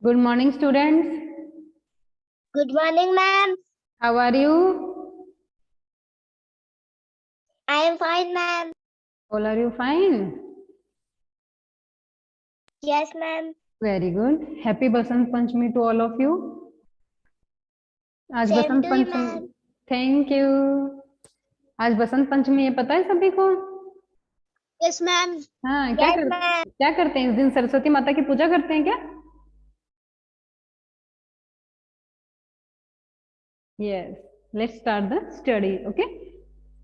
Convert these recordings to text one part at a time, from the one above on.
Good morning, students. Good morning, ma'am. How are you? I am fine, ma'am. All are you fine? Yes, ma'am. Very good. Happy Basant Panchami to all of you. आज Same Basant to you, Panchami. ma'am. Thank you. आज बसंत पंचमी है, पता है सभी को? Yes, ma'am. हाँ, Yes, ma'am. क्या करते हैं इस दिन? सरस्वती माता की पूजा करते हैं क्या? Yes. Let's start the study. Okay.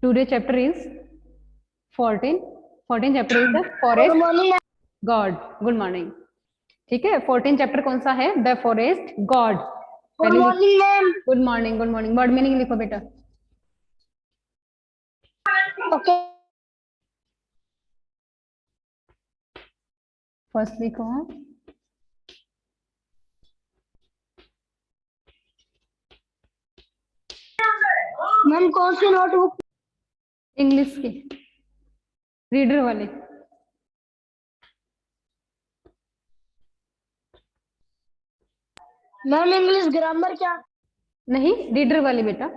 Today chapter is 14. 14 chapter is the Good forest morning, ma'am. god. Good morning. ठीक है, 14 चैप्टर कौन सा है? The forest God. Good morning, ma'am. Good morning, good morning. Word meaning लिखो बेटा। Okay. First लिखो। Ma'am कौन सी notebook? English की, रीडर वाले। मैम इंग्लिश ग्रामर क्या? नहीं, रीडर वाली बेटा।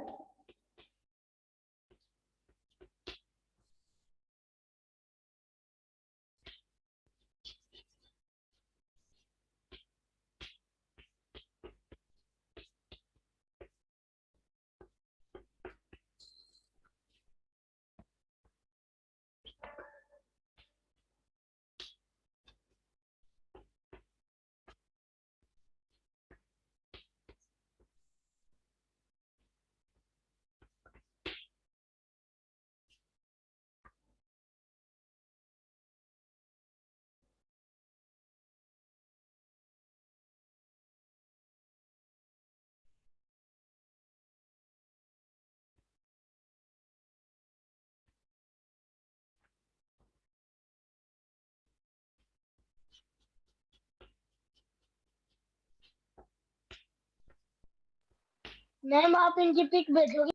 मैम आप इनकी पिक भेजोगे?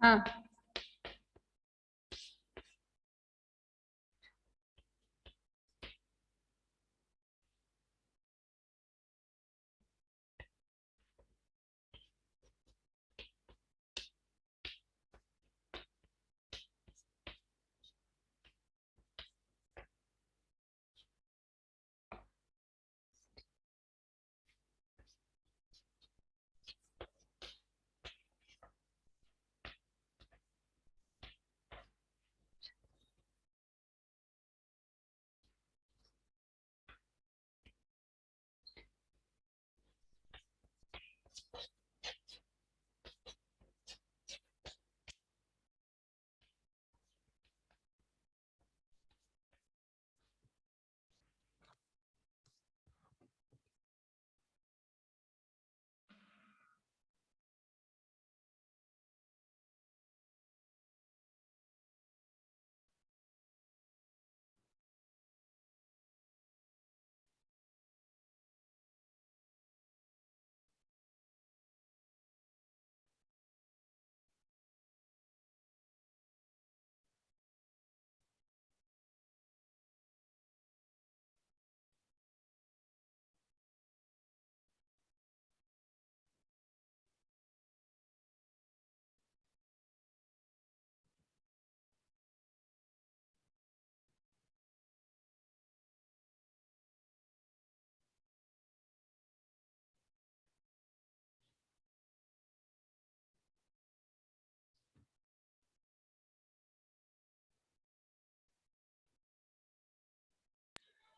हाँ,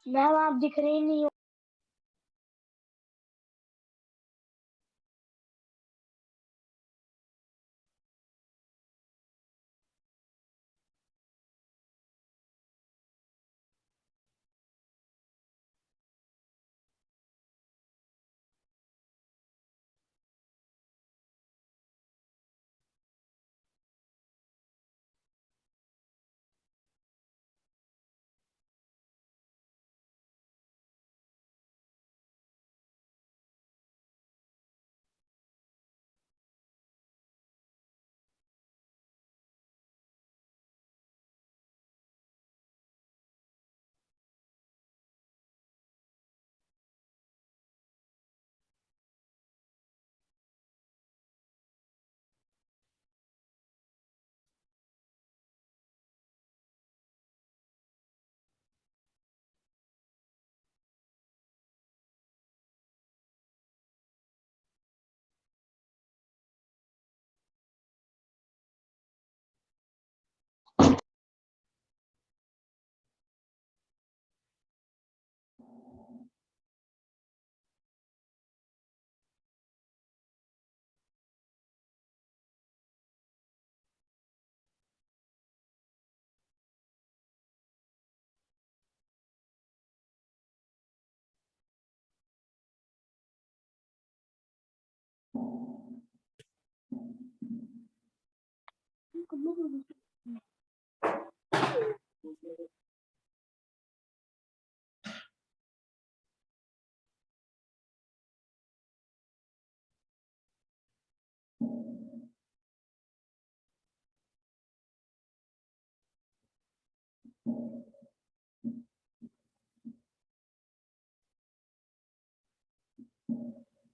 मैम आप दिख रही नहीं हो।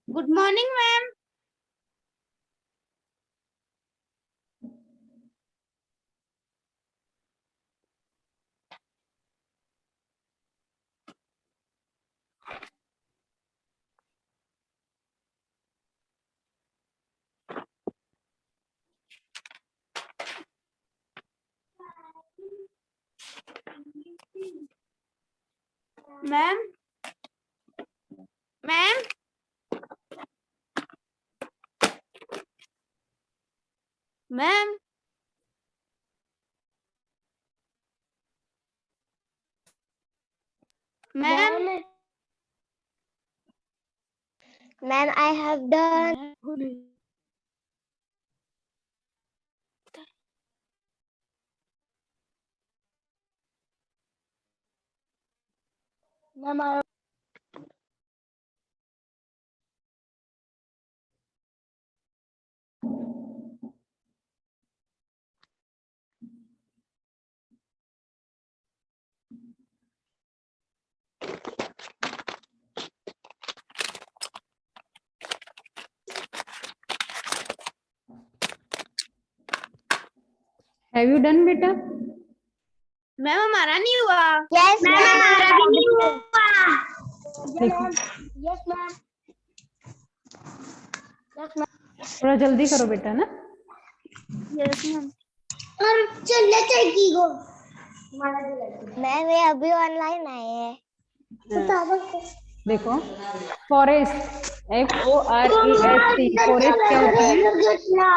Good morning ma'am. Ma'am ma'am ma'am ma'am ma'am ma'am I have done ma'am I have you done बेटा? मैम हमारा नहीं हुआ। यस मैम हमारा भी नहीं हुआ। देखो यस मैम यस मैम थोड़ा जल्दी करो बेटा ना। Yes ma'am. और चलने चाहिए को मैम ये अभी ऑनलाइन आए हैं। देखो फॉरेस्ट, FOREST, फॉरेस्ट क्या होता है?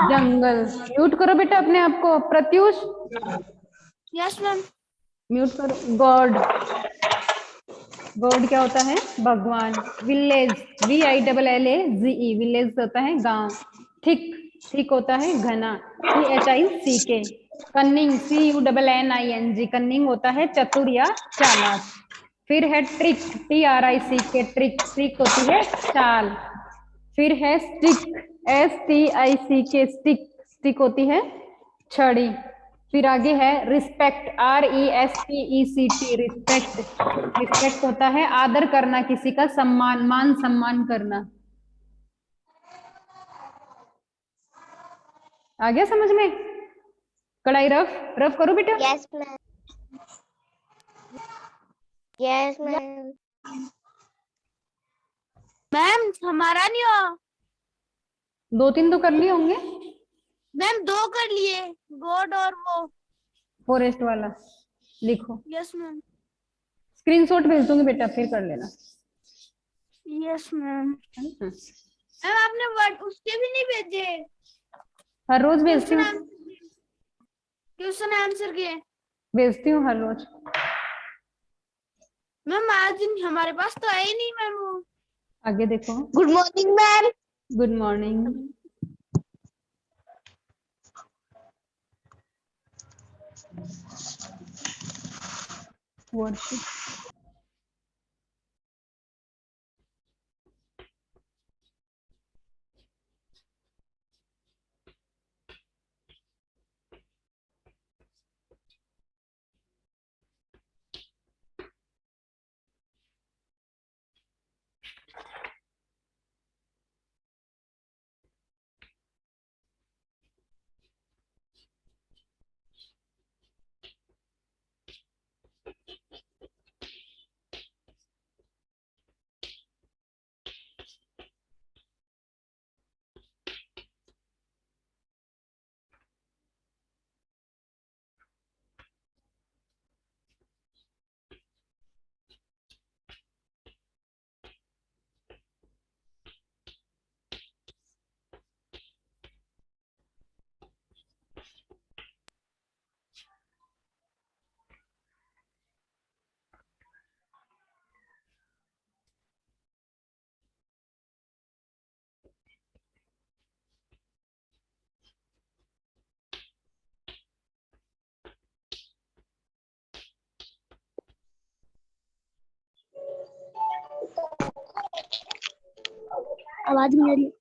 जंगल। म्यूट करो बेटा अपने आप को। Pratyush yes ma'am. म्यूट करो। गॉड, गॉड क्या होता है? भगवान। विलेज, VILLAGE, विलेज होता है गांव। थिक, थिक होता है घना, THICK। कन्निंग, CUNNING, कन्निंग होता है चतुर या चालाक। फिर है ट्रिक, TRICK, ट्रिक, ट्रिक होती है चाल। फिर है स्टिक, STICK, स्टिक, स्टिक होती है छड़ी। फिर आगे है रिस्पेक्ट, RESPECT, रिस्पेक्ट, रिस्पेक्ट होता है आदर करना, किसी का सम्मान, मान सम्मान करना। आ गया समझ में? कढ़ाई रफ रफ करो बेटा। Yes ma'am yes ma'am ma'am हमारा नहीं हुआ। 2-3 तो कर लिए होंगे। मैम 2 कर लिए, गॉड और वो। फॉरेस्ट वाला लिखो। Yes ma'am. स्क्रीनशॉट भेज दूंगी बेटा, फिर कर लेना। Yes ma'am. हाँ। मैम आपने वर्ड उसके भी नहीं भेजे। हर रोज भेजती क्वेश्चन हूँ, क्वेश्चन आंसर के। भेजती हूँ हर रोज। मैम आज हमारे पास तो है ही नहीं मैम वो। आगे देखो। Good morning ma'am good morning. Worship, आवाज मेरी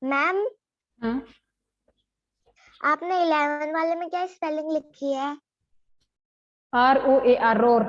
मैम, हाँ, आपने 11 वाले में क्या स्पेलिंग लिखी है? ROAR roar.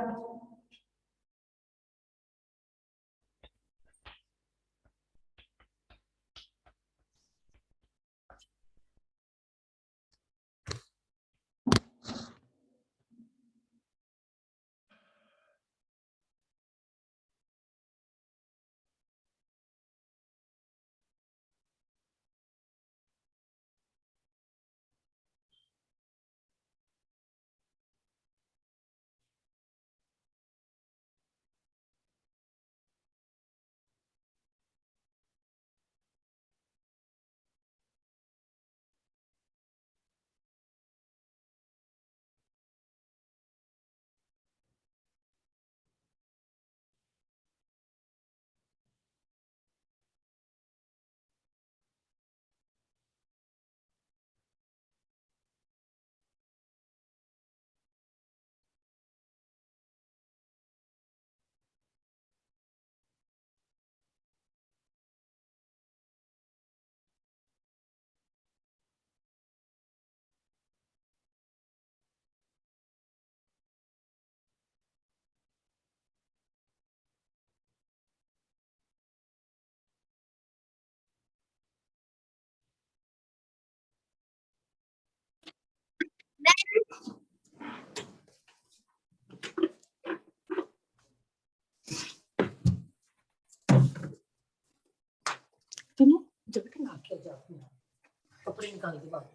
कपड़े निकाल के बाद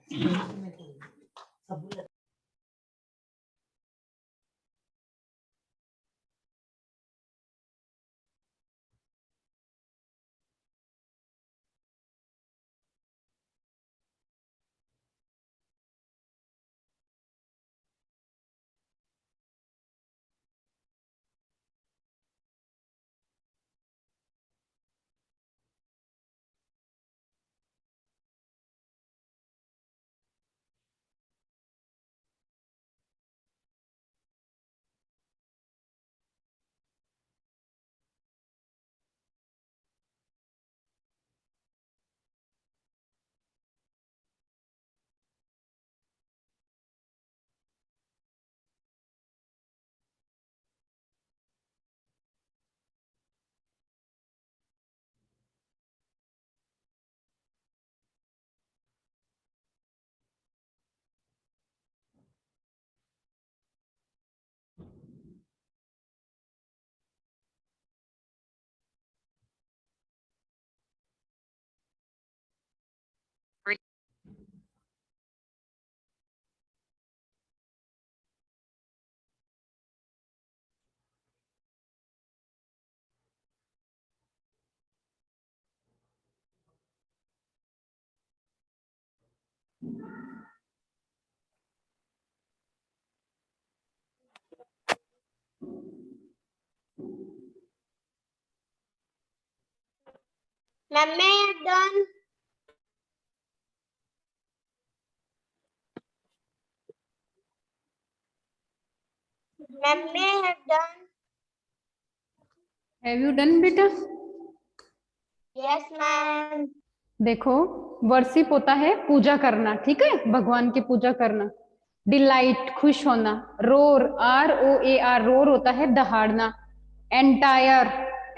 मैम, मैं डन। मैम, मैं डन। हैव यू डन बेटा? Yes ma'am. देखो, वर्शिप होता है पूजा करना, ठीक है, भगवान की पूजा करना। डिलाइट खुश होना। रोर ROAR रोर होता है दहाड़ना। एंटायर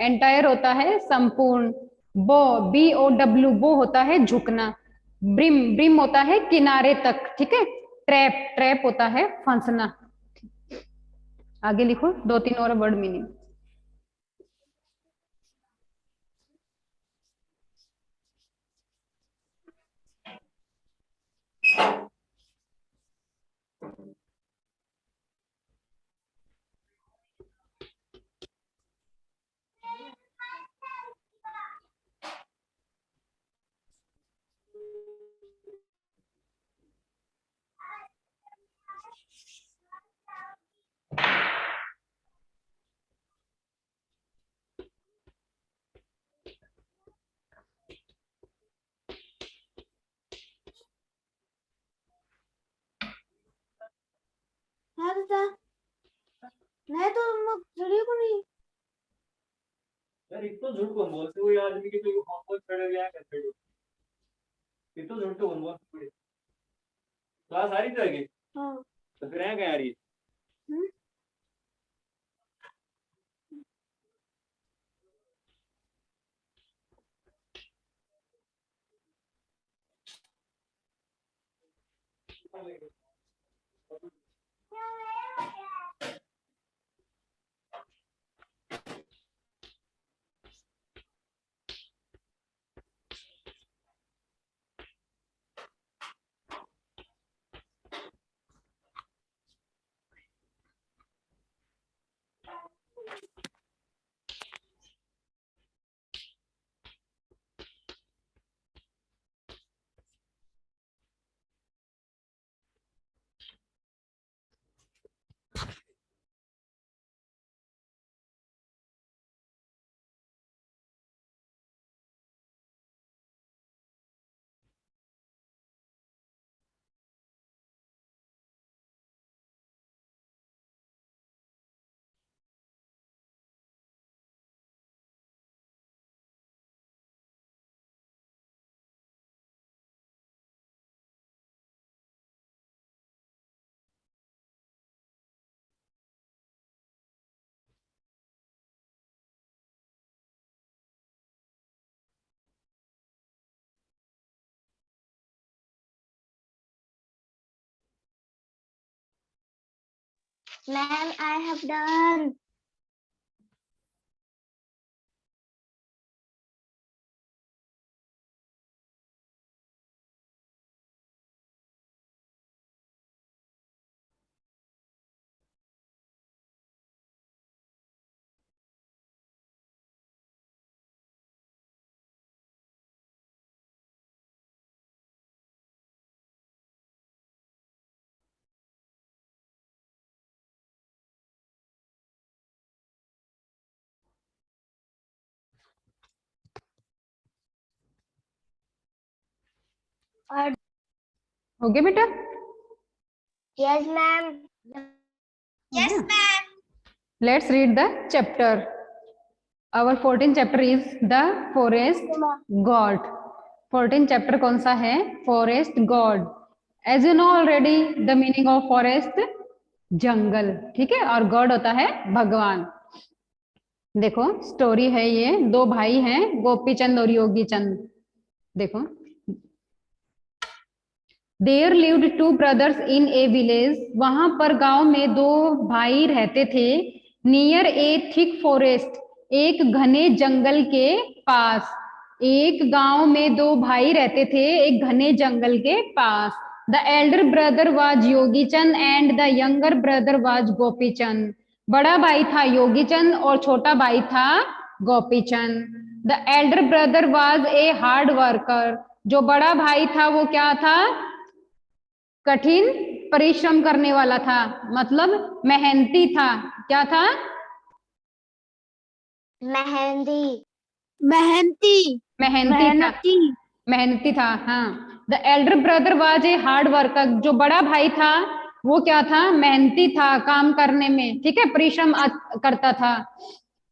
एंटायर होता है संपूर्ण। बो BOW बो होता है झुकना। ब्रिम ब्रिम होता है किनारे तक, ठीक है। ट्रैप ट्रैप होता है फंसना। आगे लिखो 2-3 और वर्ड मीनिंग। यार इतना झूठ कौन बोलते हो, ये आदमी के कोई होमवर्क छड़े हुए हैं कैसे हो, इतना झूठ कौन बोलते हो। क्लास आ रही थी आगे? हाँ। तो फिर यहाँ क्या आ रही है? Ma'am, I have done. और हो गया बेटा? yes, ma'am. Yes, ma'am. Let's read the chapter. Our 14th chapter is the forest god. 14th chapter कौन सा है? Forest god. As you know already, the meaning of forest जंगल, ठीक है, और गॉड होता है भगवान। देखो स्टोरी है ये, दो भाई हैं गोपी चंद और योगी चंद। देखो, there lived two brothers in a village, वहां पर गांव में दो भाई रहते थे। नियर ए थिक फॉरेस्ट, एक घने जंगल के पास। एक गांव में दो भाई रहते थे एक घने जंगल के पास। The elder brother was Yogi Chand and the younger brother was Gopi Chand. बड़ा भाई था योगी चंद और छोटा भाई था Gopi Chand. The elder brother was a hard worker, जो बड़ा भाई था वो क्या था? कठिन परिश्रम करने वाला था, मतलब मेहनती था। क्या था? मेहंदी। मेहनती। मेहनती था, मेहनती था। हाँ, the elder brother was a hard worker, जो बड़ा भाई था वो क्या था? मेहनती था काम करने में, ठीक है, परिश्रम करता था।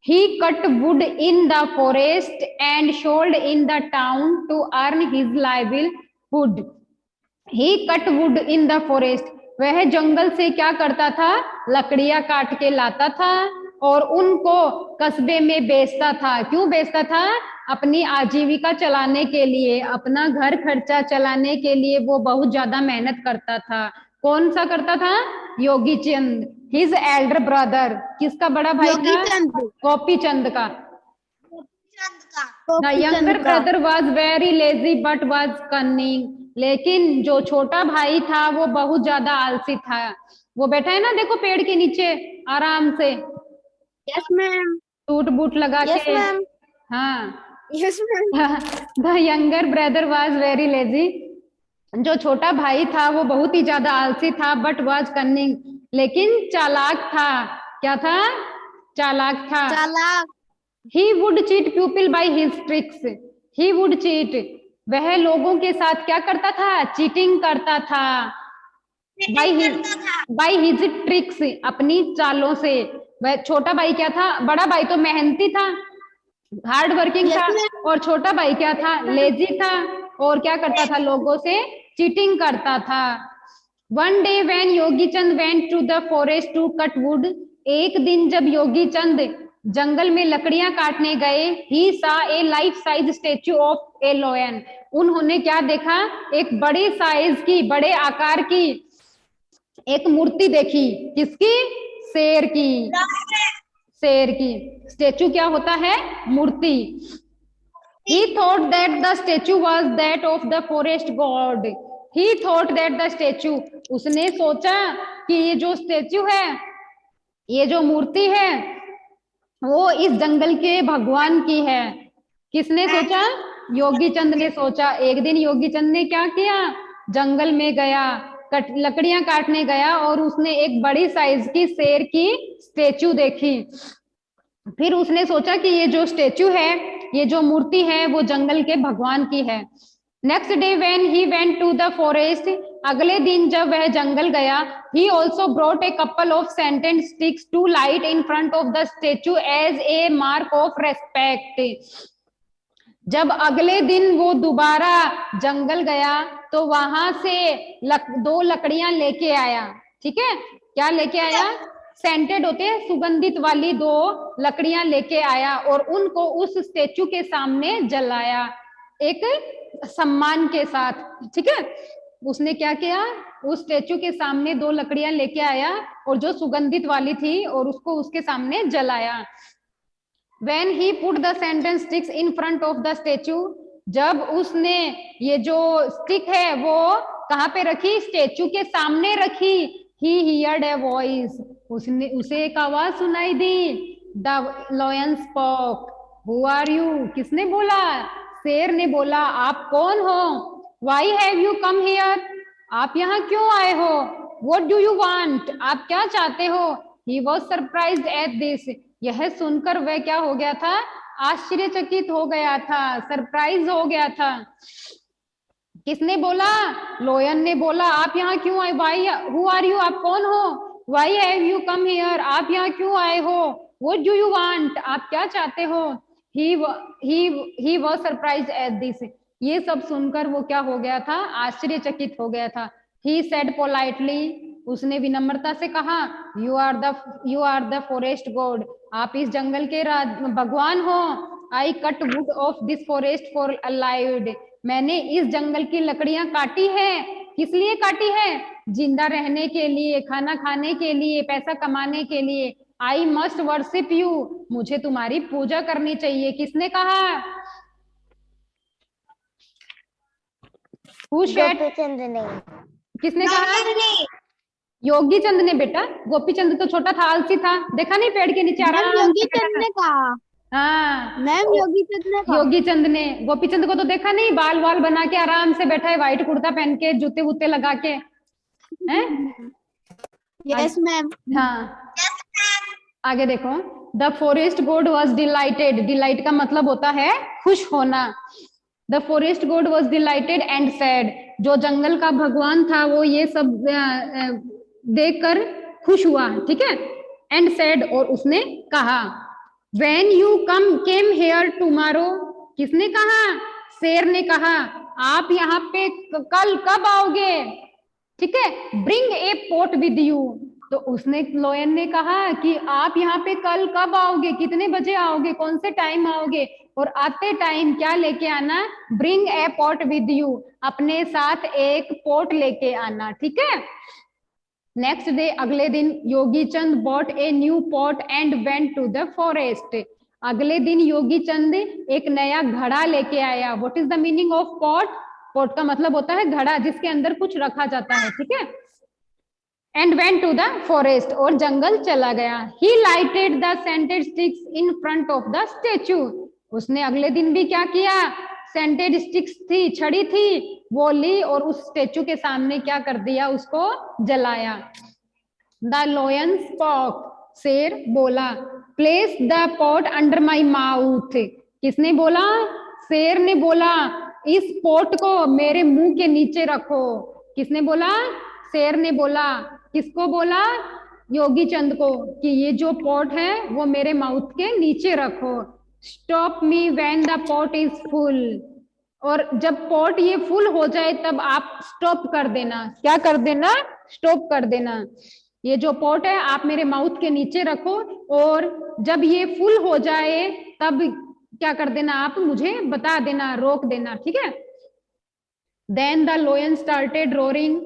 He cut wood in the forest and sold in the town to earn his livelihood. He cut wood in the forest, वह जंगल से क्या करता था? लकड़ियां काट के लाता था और उनको कस्बे में बेचता था। क्यों बेचता था? अपनी आजीविका चलाने के लिए, अपना घर खर्चा चलाने के लिए वो बहुत ज्यादा मेहनत करता था। कौन सा करता था? योगी चंद। हिज एल्डर ब्रदर, किसका बड़ा भाई योगी था? चंद। गोपी चंद का। द गोपी यंगर चंद का। Brother was very lazy but was cunning, लेकिन जो छोटा भाई था वो बहुत ज्यादा आलसी था। वो बैठा है ना, देखो पेड़ के नीचे आराम से, यस मैम। सूट बूट लगा यस के। मैम। हाँ, yes ma'am. The younger brother was very lazy, जो छोटा भाई था वो बहुत ही ज्यादा आलसी था, बट वाज कनिंग, लेकिन चालाक था। क्या था? चालाक था। चालाक। He would cheat people by his tricks. He would cheat. वह लोगों के साथ क्या करता था? चीटिंग करता था। by his tricks, अपनी चालों से। वह छोटा भाई क्या था? बड़ा भाई तो मेहनती था, हार्ड वर्किंग था, और छोटा भाई क्या था, लेजी था, और क्या करता था, लोगों से चीटिंग करता था। One day when Yogi Chand went to the forest to cut wood, एक दिन जब योगी चंद जंगल में लकड़ियां काटने गए, he saw a life size statue of a lion, उन्होंने क्या देखा, एक बड़े साइज की, बड़े आकार की एक मूर्ति देखी, किसकी, शेर की, शेर की। स्टेचू क्या होता है, मूर्ति। He thought that the statue was that of the forest god. He thought that the statue, उसने सोचा कि ये जो स्टेचू है, ये जो मूर्ति है, वो इस जंगल के भगवान की है। किसने सोचा, योगी चंद ने सोचा। एक दिन योगी चंद ने क्या किया, जंगल में गया, लकड़ियां काटने गया, और उसने एक बड़ी साइज की शेर की स्टेचू देखी। फिर उसने सोचा कि ये जो स्टेचू है, ये जो मूर्ति है, वो जंगल के भगवान की है। Next day when he went to the forest, अगले दिन जब वह जंगल गया, he also brought a couple of scented sticks to light in front of the statue as a mark of respect. जब अगले दिन वो दोबारा जंगल गया, तो वहां से दो लकड़ियां लेके आया। ठीक है, क्या लेके आया, सेंटेड होते हैं, सुगंधित वाली दो लकड़ियां लेके आया, और उनको उस स्टेचू के सामने जलाया, एक सम्मान के साथ। ठीक है, उसने क्या किया, उस स्टेचू के सामने दो लकड़ियां लेके आया, और जो सुगंधित वाली थी, और उसको उसके सामने जलाया। When he put the sentence sticks in front of the statue, जब उसने ये जो स्टिक है वो कहाँ पे रखी, स्टेचू के सामने रखी, he heard a voice, उसे एक आवाज सुनाई दी। The lion spoke, who are you, किसने बोला, शेर ने बोला, आप कौन हो। Why have you come here, आप यहाँ क्यों आए हो। What do you want, आप क्या चाहते हो। He was surprised at this, यह सुनकर वह क्या हो गया था, आश्चर्यचकित हो गया था, सरप्राइज हो गया था। किसने बोला, लोयन ने बोला, आप यहाँ क्यों आए, वाई हु आर यू, आप कौन हो, why have you come here, आप यहाँ क्यों आए हो, व्हाट डू यू वांट, आप क्या चाहते हो। He was surprised at this, ये सब सुनकर वो क्या हो गया था, आश्चर्यचकित हो गया था। ही सेड पोलाइटली, उसने विनम्रता से कहा, you are the forest god, आप इस जंगल के भगवान हो। I cut wood of this forest for a livelihood, मैंने इस जंगल की लकड़ियां काटी है, किस लिए काटी है, जिंदा रहने के लिए, खाना खाने के लिए, पैसा कमाने के लिए। आई मस्ट वर्शिप यू, मुझे तुम्हारी पूजा करनी चाहिए। किसने कहा, किसने कहा, योगी चंद ने बेटा। गोपी चंद तो छोटा था, आलसी था, देखा नहीं पेड़ के नीचे आराम से योगी चंद ने कहा, हाँ मैम योगी चंद ने कहा। योगी चंद ने, गोपी चंद को तो देखा नहीं, बाल वाल बना के आराम से बैठा है, व्हाइट कुर्ता पहन के, जूते वूते लगा के, हैं। Yes ma'am. हाँ, आगे देखो। The forest God was dilated, delight का मतलब होता है खुश होना। The forest God was delighted and sad, जो जंगल का भगवान था वो ये सब देखकर खुश हुआ। ठीक है, एंड सैड, और उसने कहा, When you came here tomorrow, किसने कहा, शेर ने कहा, आप यहाँ पे कल कब आओगे। ठीक है, Bring a pot with you, तो उसने, लोयन ने कहा कि आप यहाँ पे कल कब आओगे, कितने बजे आओगे, कौन से टाइम आओगे, और आते टाइम क्या लेके आना, Bring a pot with you, अपने साथ एक पोट लेके आना। ठीक है, नेक्स्ट डे, अगले दिन, Yogi Chand bought a new pot and went to the forest, अगले दिन योगी चंद एक नया घड़ा लेके आया। What is the meaning of pot, pot का मतलब होता है घड़ा, जिसके अंदर कुछ रखा जाता है। ठीक है, and went to the forest, और जंगल चला गया। He lighted the scented sticks in front of the statue, उसने अगले दिन भी क्या किया, सेंटेड स्टिक्स थी, छड़ी थी, वो ली, और उस स्टेचू के सामने क्या कर दिया, उसको जलाया। द लोयन स्पॉक, शेर बोला, place the pot under my mouth, किसने बोला, शेर ने बोला, इस पॉट को मेरे मुंह के नीचे रखो। किसने बोला, शेर ने बोला, किसको बोला, योगी चंद को, कि ये जो पॉट है वो मेरे माउथ के नीचे रखो। Stop me when the pot is full, और जब पॉट ये फुल हो जाए तब आप स्टॉप कर देना। क्या कर देना? स्टॉप कर देना। ये जो पॉट है आप मेरे माउथ के नीचे रखो, और जब ये फुल हो जाए तब क्या कर देना? आप मुझे बता देना, रोक देना, ठीक है। Then the lion started roaring,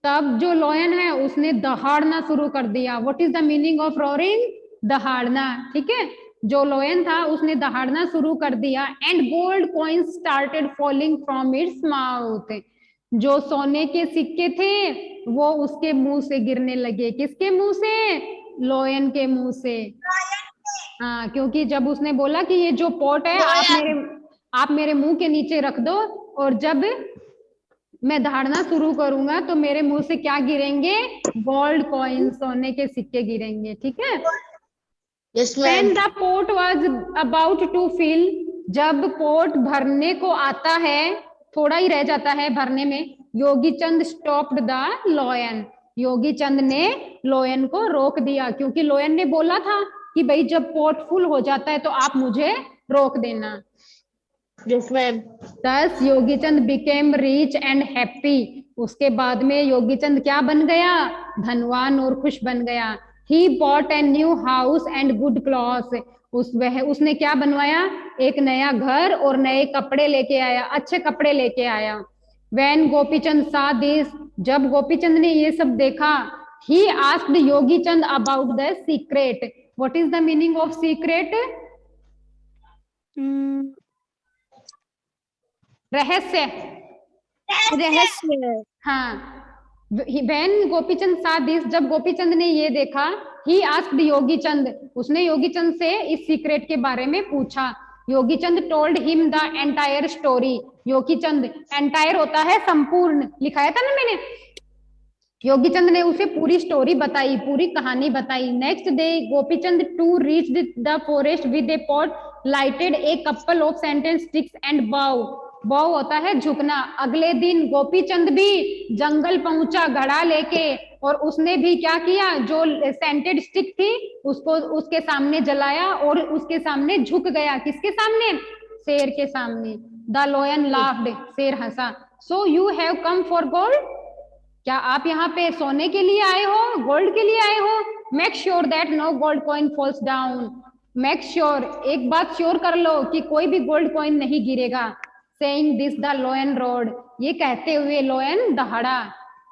तब जो लोयन है उसने दहाड़ना शुरू कर दिया। What is the meaning of roaring? दहाड़ना, ठीक है। जो लोयन था उसने दहाड़ना शुरू कर दिया। And gold coins started falling from its mouth, जो सोने के सिक्के थे वो उसके मुंह से गिरने लगे। किसके मुंह से? लोयन के मुंह से। हाँ, क्योंकि जब उसने बोला कि ये जो पॉट है आप मेरे मुंह के नीचे रख दो, और जब मैं दहाड़ना शुरू करूंगा तो मेरे मुंह से क्या गिरेंगे? गोल्ड कॉइन, सोने के सिक्के गिरेंगे, ठीक है। When the pot was about to fill, जब पोट भरने को आता है, थोड़ा ही रह जाता है भरने में, योगी चंद स्टॉप्ड द लोयन, योगी चंद ने लोयन को रोक दिया, क्योंकि लोयन ने बोला था कि भाई जब पोट फुल हो जाता है तो आप मुझे रोक देना। Yes ma'am. Thus Yogi Chand became rich and happy, उसके बाद में योगी चंद क्या बन गया? धनवान और खुश बन गया। He bought a new house and good clothes, उसने क्या बनवाया? एक नया घर और नए कपड़े लेके आया, अच्छे कपड़े लेके आया। When गोपीचंद saw this, जब गोपीचंद ने ये सब देखा, he asked Yogi Chand about the secret. What is the meaning of secret? रहस्य, रहस्य। हाँ। When गोपीचंद saw this, जब गोपीचंद ने ये देखा, he asked योगी चंद, उसने योगी चंद से इस सीक्रेट के बारे में पूछा। योगी चंद told him the entire story, Yogi Chand, entire होता है संपूर्ण, लिखाया था ना मैंने। योगी चंद ने उसे पूरी स्टोरी बताई, पूरी कहानी बताई। Next day Gopichand to reach the forest with a pot, lighted a couple of scented sticks and bow, bow होता है झुकना। अगले दिन गोपीचंद भी जंगल पहुंचा घड़ा लेके, और उसने भी क्या किया? जो सेंटेड स्टिक थी उसको उसके सामने जलाया और उसके सामने झुक गया। किसके सामने? शेर के सामने। द लोयन लाफ्ड, शेर हंसा। So you have come for gold, क्या आप यहाँ पे सोने के लिए आए हो, गोल्ड के लिए आए हो? Make sure that no gold coin falls down, make sure, एक बात श्योर कर लो कि कोई भी गोल्ड कॉइन नहीं गिरेगा। Saying this the lion roared, ये कहते हुए लोयन दहाड़ा।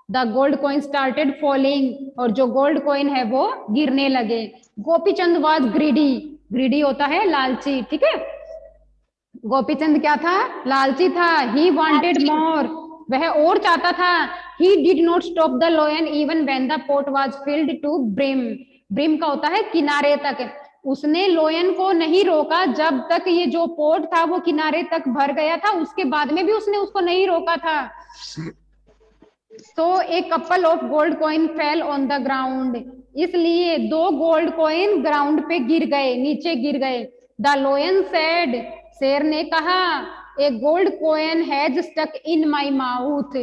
The gold coin started falling, और जो गोल्ड कॉइन है वो गिरने लगे। गोपीचंद वाज ग्रीडी, ग्रीडी होता है लालची, ठीक है। गोपीचंद क्या था? लालची था। ही वांटेड मोर, वह और चाहता था। He did not stop the lion even when the pot was filled to brim, brim का होता है किनारे तक। उसने लोयन को नहीं रोका जब तक ये जो पोट था वो किनारे तक भर गया था, उसके बाद में भी उसने उसको नहीं रोका था। So a couple of gold coin fell on the ground, इसलिए 2 गोल्ड कॉइन ग्राउंड पे गिर गए, नीचे गिर गए। द लोयन सेड, शेर ने कहा, a gold coin has stuck in my mouth,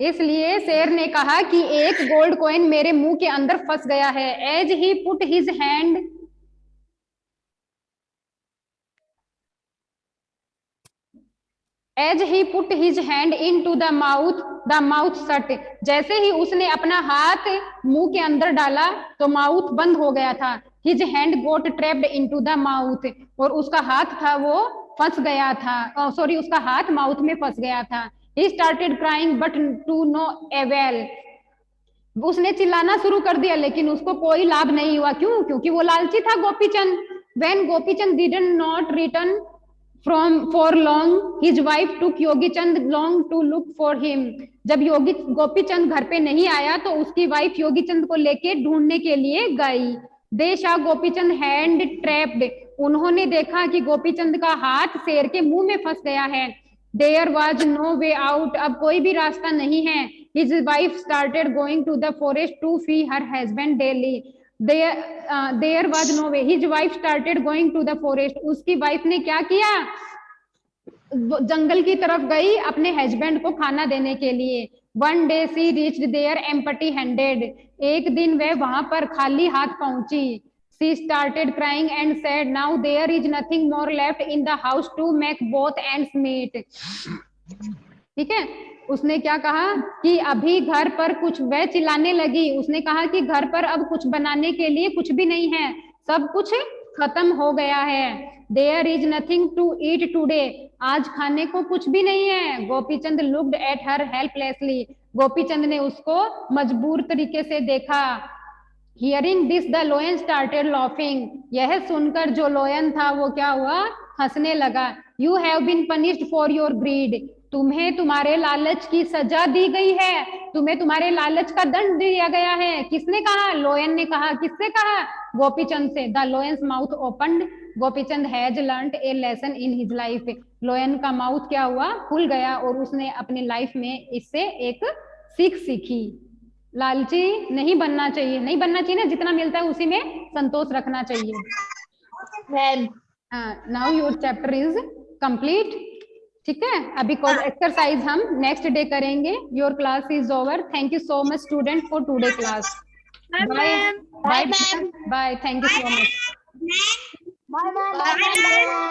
इसलिए शेर ने कहा कि एक गोल्ड कॉइन मेरे मुंह के अंदर फंस गया है। As he put his hand, as he put his hand into the mouth shut, जैसे ही उसने अपना हाथ मुंह के अंदर डाला तो माउथ बंद हो गया था। His hand got trapped into the mouth, और उसका हाथ था वो फंस गया था, सॉरी उसका हाथ माउथ में फंस गया था। He started crying but to no avail, उसने चिल्लाना शुरू कर दिया लेकिन उसको कोई लाभ नहीं हुआ। क्यों? क्योंकि वो लालची था Gopichand. When Gopichand did not return from for long, his wife took Yogi Chand long to look for him, जब गोपीचंद घर पे नहीं आया तो उसकी वाइफ योगी चंद को लेके ढूंढने के लिए गई। They saw Gopichand hand trapped, उन्होंने देखा कि गोपीचंद का हाथ शेर के मुंह में फंस गया है। There was no way out, अब कोई भी रास्ता नहीं है। His wife started going to the forest to feed her husband daily. There was no way. His wife started going to the forest. उसकी वाइफ ने क्या किया? जंगल की तरफ गई अपने हस्बैंड को खाना देने के लिए। One day she reached there empty handed. एक दिन वह वहां पर खाली हाथ पहुंची. She started crying and said, now there is nothing more left in the house to make both ends meet. ठीक है, उसने क्या कहा कि अभी घर पर कुछ, वह चिल्लाने लगी, उसने कहा कि घर पर अब कुछ बनाने के लिए कुछ भी नहीं है, सब कुछ खत्म हो गया है. There is nothing to eat today. आज खाने को कुछ भी नहीं है. Gopichand looked at her helplessly. Gopichand ने उसको मजबूर तरीके से देखा. Hearing this, the lion started laughing. यह सुनकर जो लोयन था वो क्या हुआ, हंसने लगा. You have been punished for your greed. तुम्हें तुम्हारे लालच की सजा दी गई है, तुम्हें तुम्हारे लालच का दंड दिया गया है. किसने कहा? लोयन ने कहा. किससे कहा? गोपीचंद से. The lion's mouth opened. Gopichand has learned A lesson in his life. लोयन का माउथ क्या हुआ, खुल गया और उसने अपनी लाइफ में इससे एक सीख सीखी. लालची नहीं बनना चाहिए, नहीं बनना चाहिए ना, जितना मिलता है उसी में संतोष रखना चाहिए. Now your chapter is complete. ठीक है, अभी कोई एक्सरसाइज हम नेक्स्ट डे करेंगे. Your class is over. Thank you so much student for today class. Bye bye bye. Thank you so much. Bye.